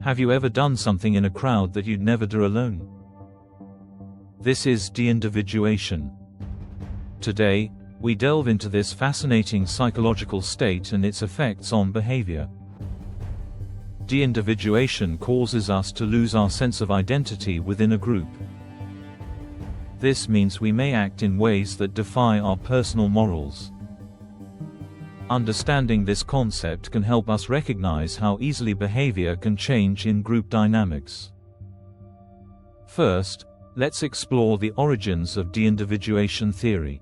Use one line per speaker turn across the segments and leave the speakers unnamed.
Have you ever done something in a crowd that you'd never do alone? This is deindividuation. Today, we delve into this fascinating psychological state and its effects on behavior. Deindividuation causes us to lose our sense of identity within a group. This means we may act in ways that defy our personal morals. Understanding this concept can help us recognize how easily behavior can change in group dynamics. First, let's explore the origins of deindividuation theory.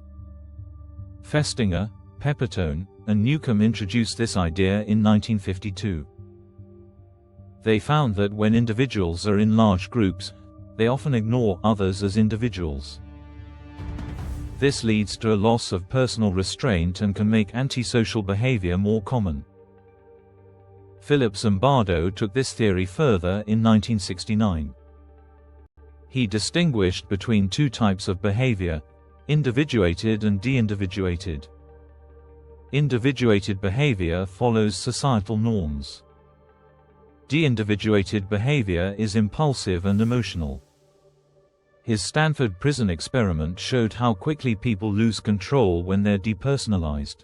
Festinger, Peppertone, and Newcomb introduced this idea in 1952. They found that when individuals are in large groups, they often ignore others as individuals. This leads to a loss of personal restraint and can make antisocial behavior more common. Philip Zimbardo took this theory further in 1969. He distinguished between two types of behavior: individuated and deindividuated. Individuated behavior follows societal norms. Deindividuated behavior is impulsive and emotional. His Stanford prison experiment showed how quickly people lose control when they're depersonalized.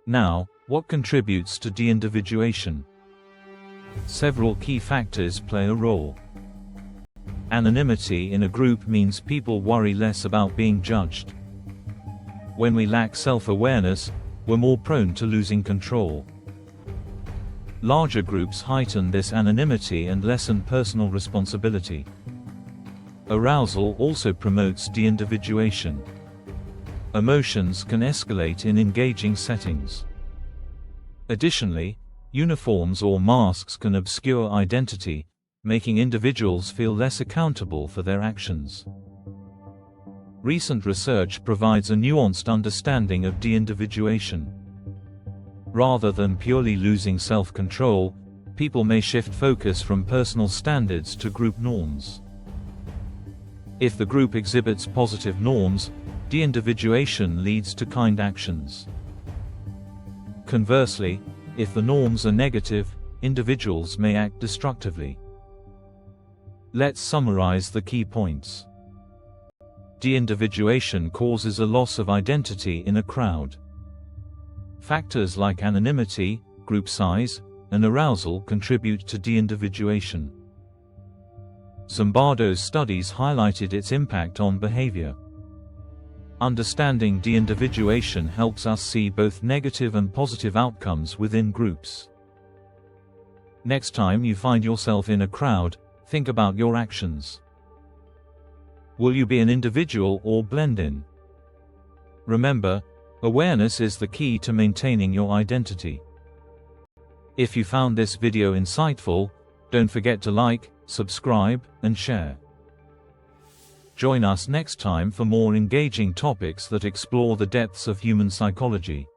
Now, what contributes to deindividuation? Several key factors play a role. Anonymity in a group means people worry less about being judged. When we lack self-awareness, we're more prone to losing control. Larger groups heighten this anonymity and lessen personal responsibility. Arousal also promotes deindividuation. Emotions can escalate in engaging settings. Additionally, uniforms or masks can obscure identity, making individuals feel less accountable for their actions. Recent research provides a nuanced understanding of deindividuation. Rather than purely losing self-control, people may shift focus from personal standards to group norms. If the group exhibits positive norms, deindividuation leads to kind actions. Conversely, if the norms are negative, individuals may act destructively. Let's summarize the key points. Deindividuation causes a loss of identity in a crowd. Factors like anonymity, group size, and arousal contribute to deindividuation. Zimbardo's studies highlighted its impact on behavior. Understanding deindividuation helps us see both negative and positive outcomes within groups. Next time you find yourself in a crowd, think about your actions. Will you be an individual or blend in? Remember, awareness is the key to maintaining your identity. If you found this video insightful, don't forget to like, subscribe, and share. Join us next time for more engaging topics that explore the depths of human psychology.